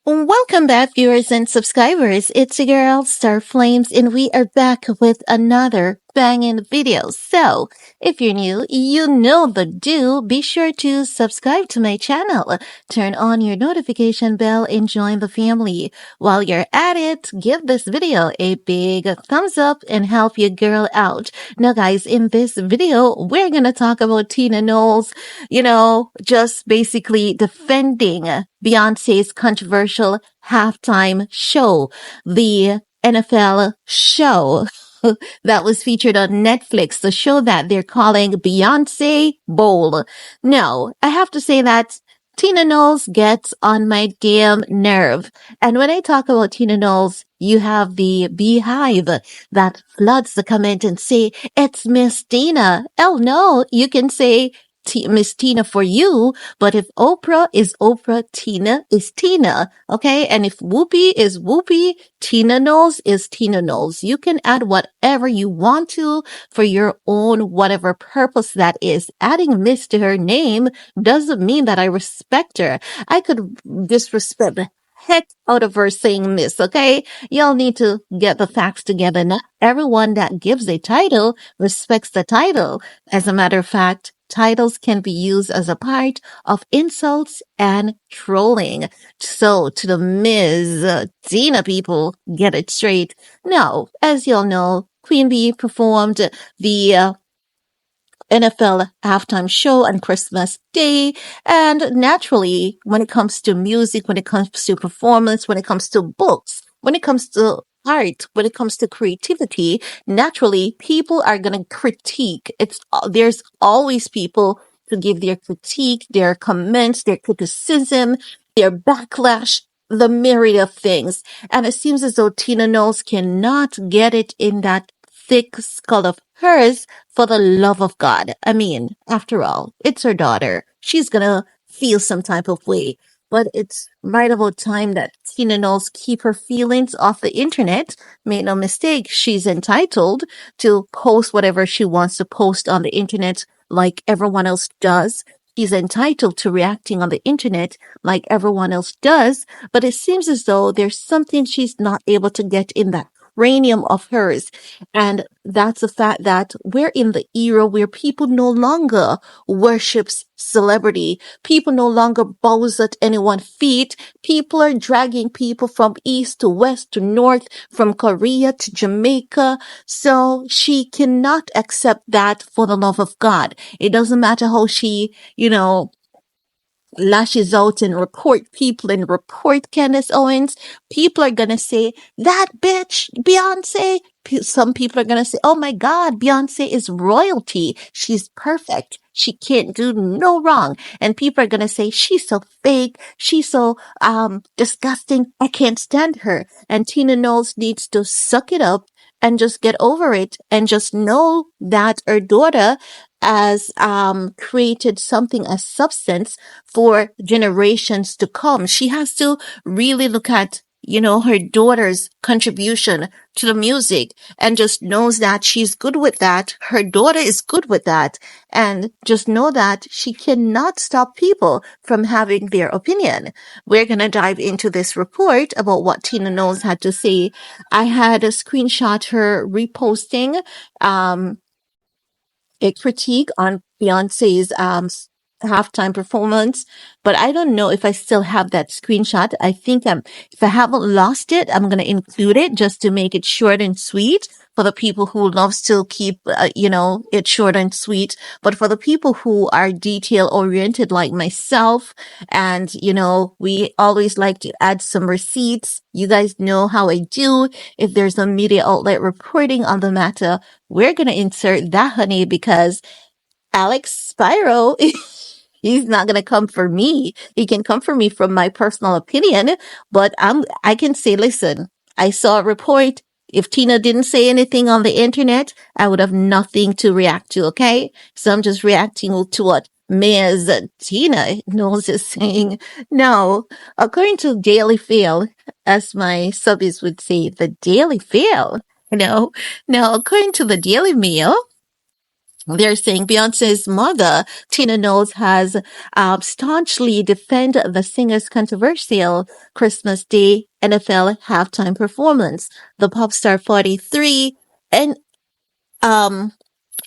Welcome back, viewers and subscribers. It's your girl, Star Flames, and we are back with another banging video. So, if you're new, you know the do. Be sure to subscribe to my channel, turn on your notification bell, and join the family. While you're at it, give this video a big thumbs up and help your girl out. Now, guys, in this video, we're gonna talk about Tinaknowles, just basically defending Beyonce's controversial halftime show, the NFL show that was featured on Netflix, the show that they're calling Beyonce Bowl. Now, I have to say that Tinaknowles gets on my damn nerve. And when I talk about Tinaknowles, you have the beehive that floods the comment and say, it's Miss Tina. Oh no, you can say Miss Tina for you, but if Oprah is Oprah, Tina is Tina, okay? And if Whoopi is Whoopi, Tinaknowles is Tinaknowles. You can add whatever you want to for your own whatever purpose that is. Adding Miss to her name doesn't mean that I respect her. I could disrespect the heck out of her saying Miss, okay? Y'all need to get the facts together. Not everyone that gives a title respects the title. As a matter of fact, titles can be used as a part of insults and trolling. So to the Ms. Tina people, get it straight. Now, as y'all know, Queen Bee performed the NFL halftime show on Christmas Day. And naturally, when it comes to music, when it comes to performance, when it comes to books, when it comes to art, when it comes to creativity, naturally, people are going to critique. There's always people to give their critique, their comments, their criticism, their backlash, the myriad of things. And it seems as though Tinaknowles cannot get it in that thick skull of hers for the love of God. I mean, after all, it's her daughter. She's gonna feel some type of way. But it's right about time that Tinaknowles keep her feelings off the internet. Make no mistake, she's entitled to post whatever she wants to post on the internet like everyone else does. She's entitled to reacting on the internet like everyone else does. But it seems as though there's something she's not able to get in that cranium of hers. And that's the fact that we're in the era where people no longer worships celebrity. People no longer bows at anyone's feet. People are dragging people from east to west to north, from Korea to Jamaica. So she cannot accept that for the love of God. It doesn't matter how she, lashes out and report people and report Candace Owens. People are gonna say, that bitch, Beyonce. Some people are gonna say, oh my God, Beyonce is royalty. She's perfect. She can't do no wrong. And people are gonna say, she's so fake. She's so, disgusting. I can't stand her. And Tinaknowles needs to suck it up and just get over it and just know that her daughter has created something as substance for generations to come. She has to really look at, her daughter's contribution to the music and just knows that she's good with that. Her daughter is good with that. And just know that she cannot stop people from having their opinion. We're going to dive into this report about what Tinaknowles had to say. I had a screenshot her reposting, a critique on Beyonce's halftime performance, but I don't know if I still have that screenshot. I think if I haven't lost it, I'm going to include it just to make it short and sweet for the people who loves to keep, it short and sweet. But for the people who are detail oriented like myself, and, we always like to add some receipts. You guys know how I do. If there's a media outlet reporting on the matter, we're going to insert that, honey, because Alex Spyro, he's not going to come for me. He can come for me from my personal opinion, but I can say, listen, I saw a report. If Tina didn't say anything on the internet, I would have nothing to react to, okay? So I'm just reacting to what Ms. Tinaknowles is saying. Now, according to Daily Fail, as my subbies would say, the Daily Fail, now, according to the Daily Mail, They're saying Beyonce's mother, Tina Knowles, has staunchly defended the singer's controversial Christmas Day NFL halftime performance. The pop star 43 and um,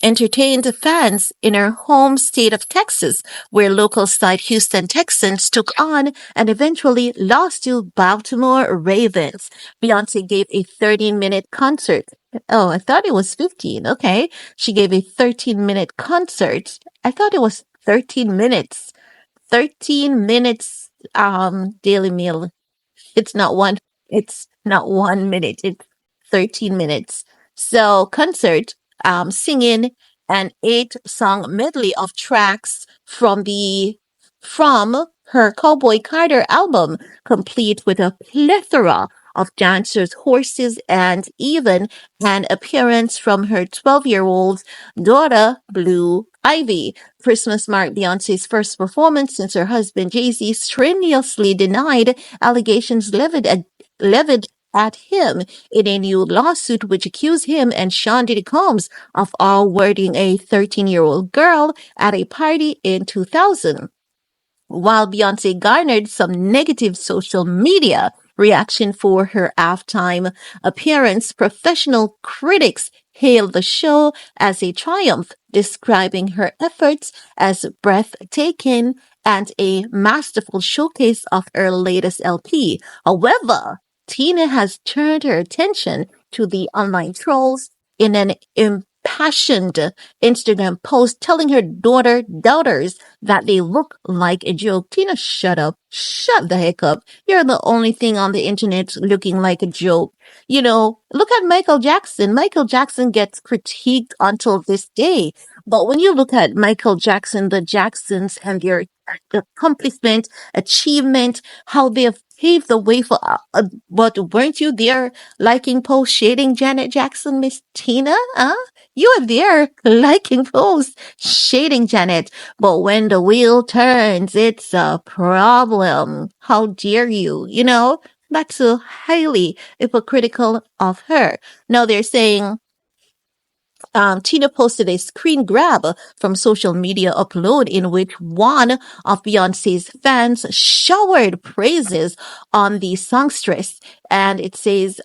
entertained fans in her home state of Texas, where local side Houston Texans took on and eventually lost to Baltimore Ravens. Beyonce gave a 13-minute concert. Oh, I thought it was 15. Okay. She gave a 13-minute concert. I thought it was 13 minutes. 13 minutes daily meal. It's not 1 minute. It's 13 minutes. So concert, singing an 8 song medley of tracks from her Cowboy Carter album, complete with a plethora of dancers, horses, and even an appearance from her 12-year-old daughter, Blue Ivy. Christmas marked Beyonce's first performance since her husband Jay-Z strenuously denied allegations levied at him in a new lawsuit which accused him and Sean Diddy Combs of awarding a 13-year-old girl at a party in 2000. While Beyonce garnered some negative social media reaction for her halftime appearance, professional critics hailed the show as a triumph, describing her efforts as breathtaking and a masterful showcase of her latest LP. However, Tina has turned her attention to the online trolls in an impassioned Instagram post telling her daughters that they look like a joke. Tina, shut up. Shut the heck up. You're the only thing on the internet looking like a joke. You know, look at Michael Jackson. Michael Jackson gets critiqued until this day. But when you look at Michael Jackson, the Jacksons and their accomplishment, achievement, how they have paved the way for, but weren't you there liking posts shading Janet Jackson, Miss Tina? Huh? You were there liking posts shading Janet. But when the wheel turns, it's a problem. How dare you? You know, that's so highly hypocritical of her. Now they're saying Tina posted a screen grab from social media upload in which one of Beyonce's fans showered praises on the songstress. And it says,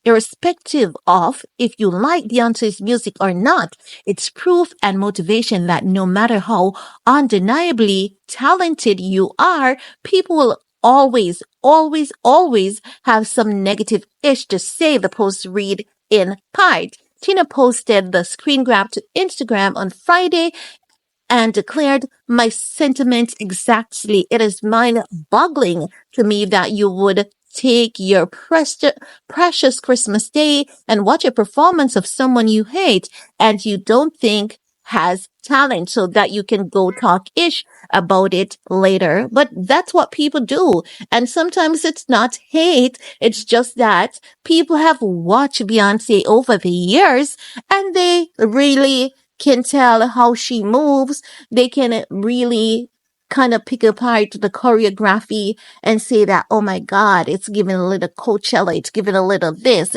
irrespective of if you like Beyonce's music or not, it's proof and motivation that no matter how undeniably talented you are, people will always have some negative ish to say, the post read in part. Tina posted the screen grab to Instagram on Friday and declared, "My sentiments exactly. It is mind-boggling to me that you would take your precious Christmas day and watch a performance of someone you hate and you don't think has talent so that you can go talk ish about it later." But that's what people do. And sometimes it's not hate. It's just that people have watched Beyonce over the years and they really can tell how she moves. They can really kind of pick apart the choreography and say that, oh my God, it's giving a little Coachella, it's giving a little this.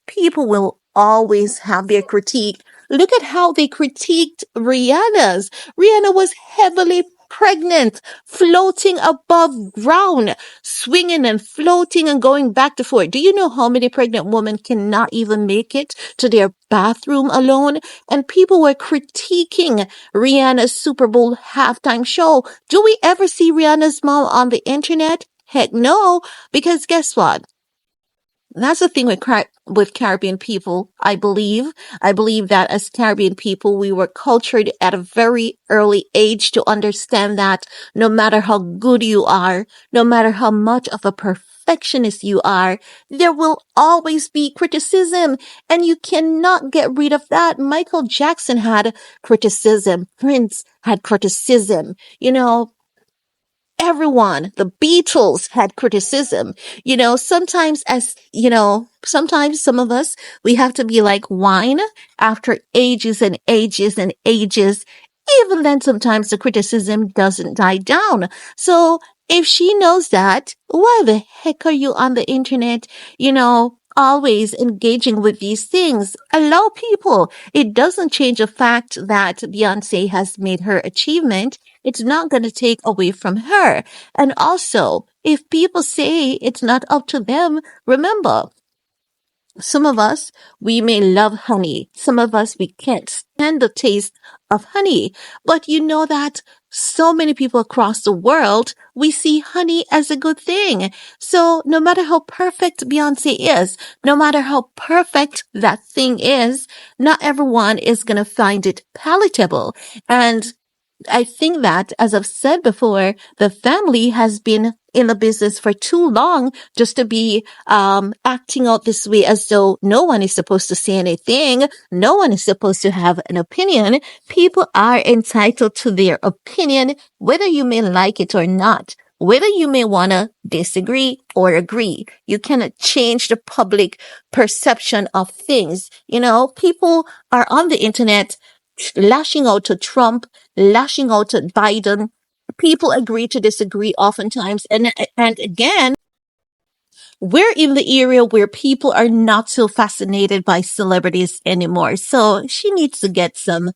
People will always have their critique. Look at how they critiqued Rihanna's. Rihanna was heavily pregnant, floating above ground, swinging and floating and going back to forth. Do you know how many pregnant women cannot even make it to their bathroom alone? And people were critiquing Rihanna's Super Bowl halftime show. Do we ever see Rihanna's mom on the internet? Heck no, because guess what? That's the thing with Caribbean people, I believe. I believe that as Caribbean people, we were cultured at a very early age to understand that no matter how good you are, no matter how much of a perfectionist you are, there will always be criticism, and you cannot get rid of that. Michael Jackson had criticism. Prince had criticism. You know, everyone, the Beatles had criticism. Sometimes some of us, we have to be like wine after ages and ages and ages. Even then, sometimes the criticism doesn't die down. So if she knows that, why the heck are you on the internet, always engaging with these things. Allow people. It doesn't change the fact that Beyonce has made her achievement. It's not going to take away from her. And also, if people say it's not up to them, remember, some of us, we may love honey. Some of us, we can't stand the taste of honey. But you know that so many people across the world, we see honey as a good thing. So no matter how perfect Beyonce is, no matter how perfect that thing is, not everyone is going to find it palatable. And I think that, as I've said before, the family has been in the business for too long just to be acting out this way as though no one is supposed to say anything. No one is supposed to have an opinion. People are entitled to their opinion, whether you may like it or not. Whether you may want to disagree or agree, you cannot change the public perception of things. You know, people are on the internet lashing out to Trump, lashing out at Biden. People agree to disagree oftentimes. And again, we're in the area where people are not so fascinated by celebrities anymore. So she needs to get some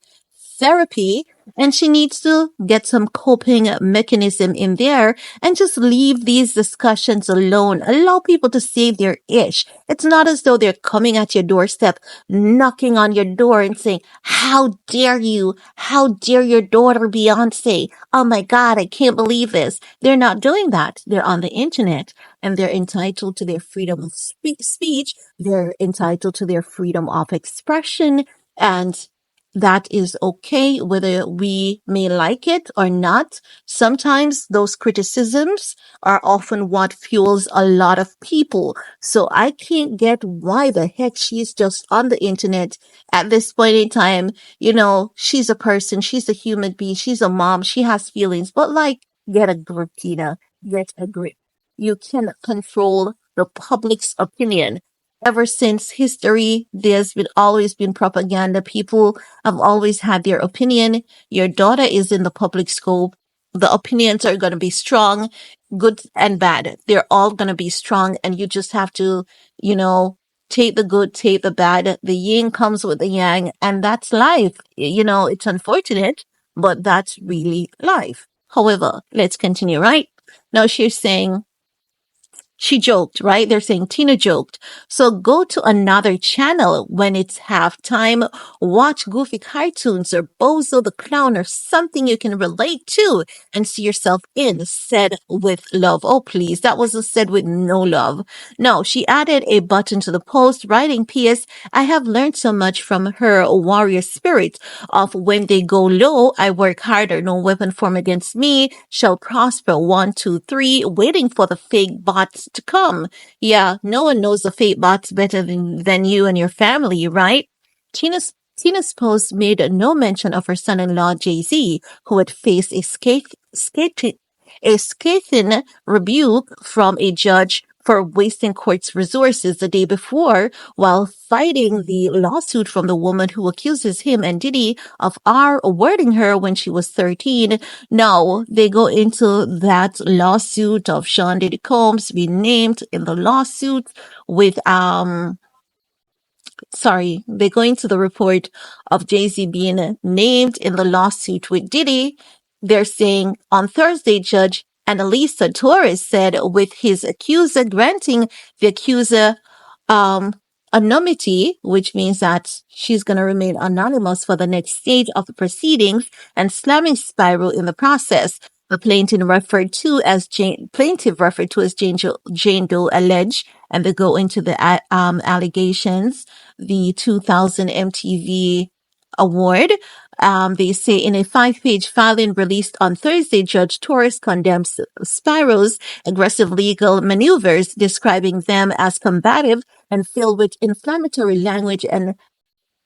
therapy and she needs to get some coping mechanism in there and just leave these discussions alone. Allow people to say their ish. It's not as though they're coming at your doorstep, knocking on your door and saying, how dare you? How dare your daughter Beyonce? Oh my God, I can't believe this. They're not doing that. They're on the internet and they're entitled to their freedom of speech. They're entitled to their freedom of expression. And that is okay, whether we may like it or not. Sometimes those criticisms are often what fuels a lot of people. So I can't get why the heck she's just on the internet at this point in time. You know, she's a person, she's a human being, she's a mom, she has feelings, but like, get a grip, Tina, get a grip. You cannot control the public's opinion. Ever since history, there's been always been propaganda. People have always had their opinion. Your daughter is in the public scope. The opinions are going to be strong, good and bad. They're all going to be strong. And you just have to, you know, take the good, take the bad. The yin comes with the yang. And that's life. You know, it's unfortunate, but that's really life. However, let's continue, right? Now she's saying, she joked, right? They're saying Tina joked. So go to another channel when it's halftime. Watch goofy cartoons or Bozo the Clown or something you can relate to and see yourself in. Said with love. Oh, please. That wasn't said with no love. No, she added a button to the post writing, P.S. I have learned so much from her warrior spirit of when they go low, I work harder. No weapon formed against me shall prosper. 1, 2, 3, waiting for the fake bots to come. Yeah, no one knows the fake bots better than you and your family, right? Tina's post made no mention of her son-in-law, Jay-Z, who had faced a scathing rebuke from a judge for wasting court's resources the day before while fighting the lawsuit from the woman who accuses him and Diddy of awarding her when she was 13. Now, they go into that lawsuit of Sean Diddy Combs being named in the lawsuit with, they go into the report of Jay-Z being named in the lawsuit with Diddy. They're saying on Thursday, Judge Annalisa Torres said with his accuser granting the accuser anonymity, which means that she's going to remain anonymous for the next stage of the proceedings and slamming Spyro in the process. The plaintiff referred to as Jane Doe alleged, and they go into the allegations. The 2000 MTV award. They say in a 5-page filing released on Thursday, Judge Torres condemns Spyro's aggressive legal maneuvers, describing them as combative and filled with inflammatory language and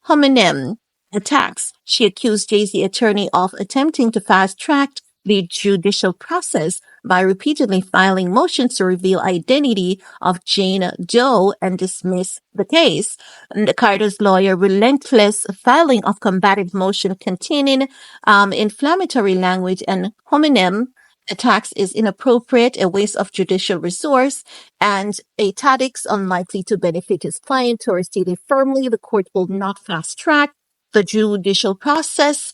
hominem attacks. She accused Jay-Z attorney of attempting to fast-track the judicial process by repeatedly filing motions to reveal identity of Jane Doe and dismiss the case. And Carter's lawyer relentless filing of combative motion containing inflammatory language and hominem A tax is inappropriate, a waste of judicial resource, and a tactics unlikely to benefit his client. Torres stated firmly the court will not fast track the judicial process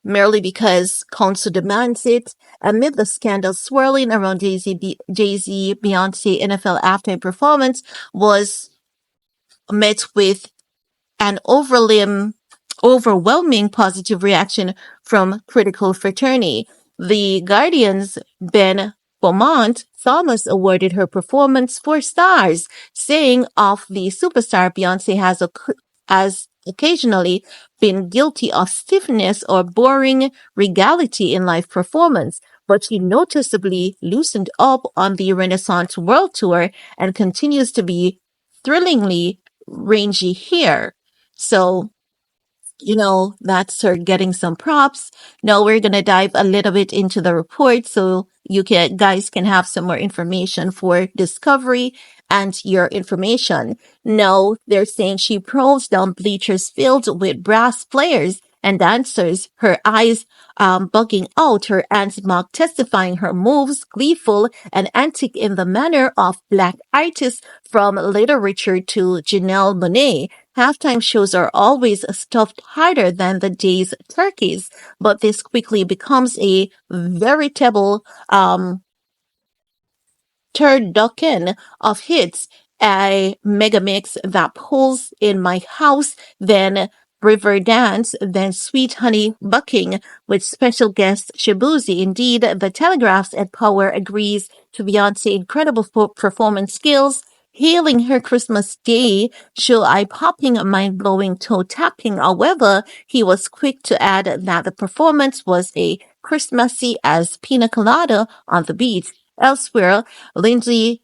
merely because counsel demands it. Amid the scandal swirling around Jay-Z, Beyonce NFL halftime performance was met with an overwhelming positive reaction from critical fraternity. The Guardian's Ben Beaumont Thomas awarded her performance 4 stars, saying of the superstar Beyonce has occasionally been guilty of stiffness or boring regality in live performance, but she noticeably loosened up on the Renaissance World Tour and continues to be thrillingly rangy here. So, that's her getting some props. Now we're going to dive a little bit into the report so guys can have some more information for discovery and your information. No, they're saying she prowls down bleachers filled with brass players and dancers, her eyes bugging out, her aunt's mock testifying her moves, gleeful and antic in the manner of black artists from Little Richard to Janelle Monáe. Halftime shows are always stuffed harder than the day's turkeys, but this quickly becomes a veritable turducken of hits, a mega mix that pulls in my house, then river dance, then sweet honey bucking with special guest Shabuzi. Indeed, the Telegraph's Ed Power agrees to Beyonce's incredible performance skills, hailing her Christmas Day show eye-popping, mind-blowing toe tapping. However, he was quick to add that the performance was a Christmassy as pina colada on the beach. Elsewhere, Lindsay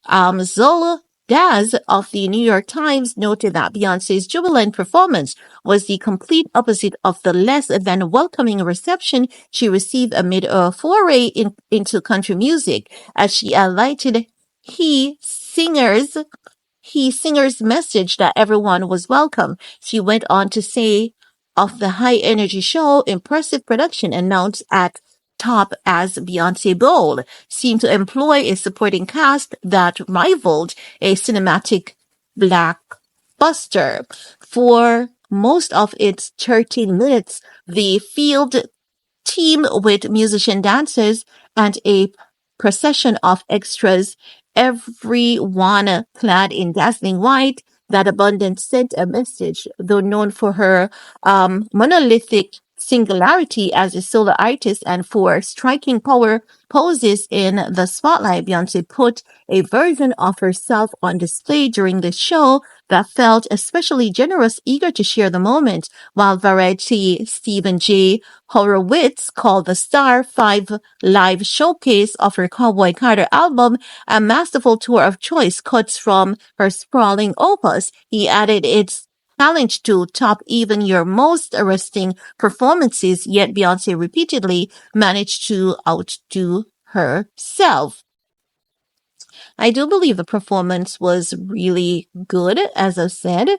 Zola Daz of the New York Times noted that Beyonce's jubilant performance was the complete opposite of the less than welcoming reception she received amid a foray into country music. As she highlighted, he singer's message that everyone was welcome. She went on to say of the high energy show, impressive production announced at top as Beyonce Bowl seemed to employ a supporting cast that rivaled a cinematic blockbuster. For most of its 13 minutes, the field team with musician dancers and a procession of extras, everyone clad in dazzling white. That abundance sent a message, though known for her monolithic singularity as a solo artist and for striking power poses in the spotlight. Beyonce put a version of herself on display during the show that felt especially generous, eager to share the moment, while Variety Stephen J. Horowitz called the Star 5 live showcase of her Cowboy Carter album a masterful tour of choice cuts from her sprawling opus. He added its challenge to top even your most arresting performances, yet Beyonce repeatedly managed to outdo herself. I do believe the performance was really good, as I've said.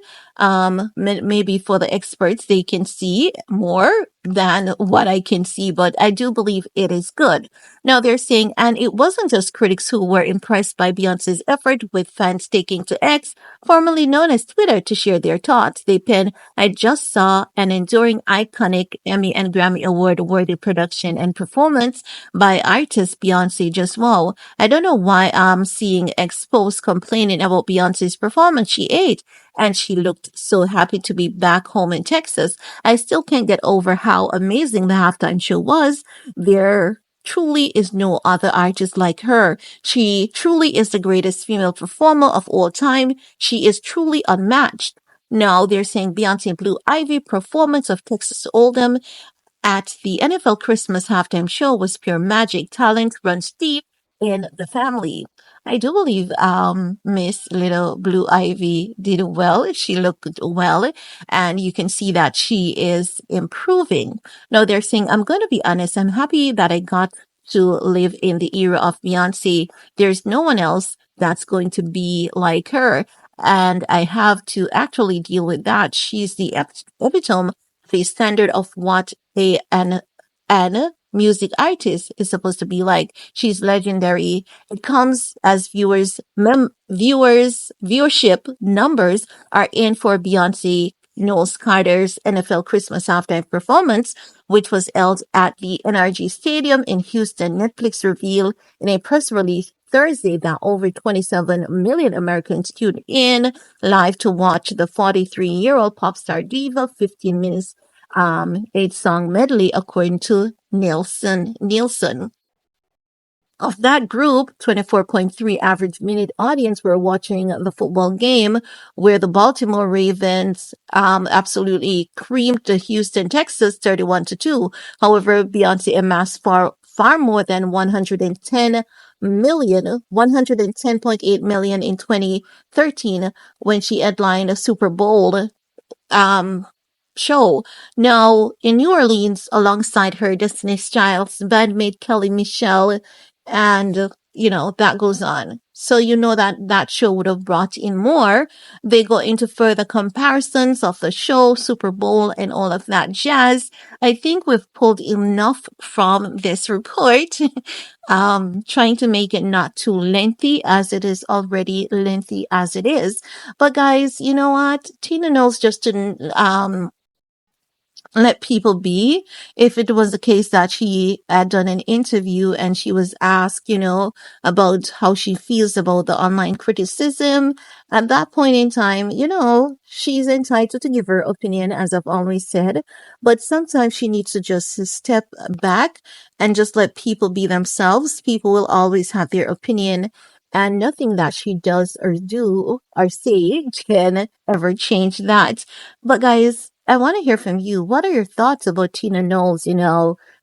Maybe for the experts, they can see more than what I can see, but I do believe it is good. Now they're saying, and it wasn't just critics who were impressed by Beyonce's effort, with fans taking to X, formerly known as Twitter, to share their thoughts. They pen, I just saw an enduring, iconic Emmy and Grammy Award worthy production and performance by artist Beyonce. Just wow. I don't know why I'm seeing exposed complaining about Beyonce's performance. She ate and she looked so happy to be back home in Texas. I still can't get over how amazing the halftime show was. There truly is no other artist like her. She truly is the greatest female performer of all time. She is truly unmatched. Now they're saying Beyonce Blue Ivy performance of Texas Hold'em at the NFL Christmas halftime show was pure magic. Talent runs deep in the family. I do believe Miss Little Blue Ivy did well. She looked well, and you can see that she is improving. Now they're saying, I'm going to be honest, I'm happy that I got to live in the era of Beyonce. There's no one else that's going to be like her. And I have to actually deal with that. She's the epitome, the standard of what an music artist is supposed to be like. She's legendary. It comes as viewership numbers are in for Beyonce Knowles Carter's NFL Christmas halftime performance, which was held at the NRG Stadium in Houston. Netflix revealed in a press release Thursday that over 27 million Americans tuned in live to watch the 43-year-old pop star diva 15 minutes 8-song medley, according to Nielsen. Of that group, 24.3 average minute audience were watching the football game where the Baltimore Ravens absolutely creamed the Houston Texans 31-2. However, Beyonce amassed far more than 110.8 million in 2013 when she headlined a Super Bowl um show. Now in New Orleans, alongside her Destiny's Child's bandmate Kelly Michelle, and that goes on. So that show would have brought in more. They go into further comparisons of the show, Super Bowl, and all of that jazz. I think we've pulled enough from this report. Trying to make it not too lengthy as it is already lengthy as it is. But guys, you know what? Tina Knowles just didn't let people be. If it was the case that she had done an interview and she was asked, about how she feels about the online criticism, at that point in time, she's entitled to give her opinion, as I've always said. But sometimes she needs to just step back and just let people be themselves. People will always have their opinion. And nothing that she does or do or say can ever change that. But guys, I want to hear from you. What are your thoughts about Tina Knowles,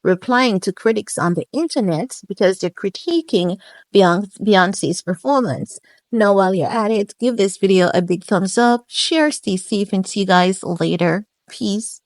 replying to critics on the internet because they're critiquing Beyonce's performance? Now, while you're at it, give this video a big thumbs up, share, stay safe, and see you guys later. Peace.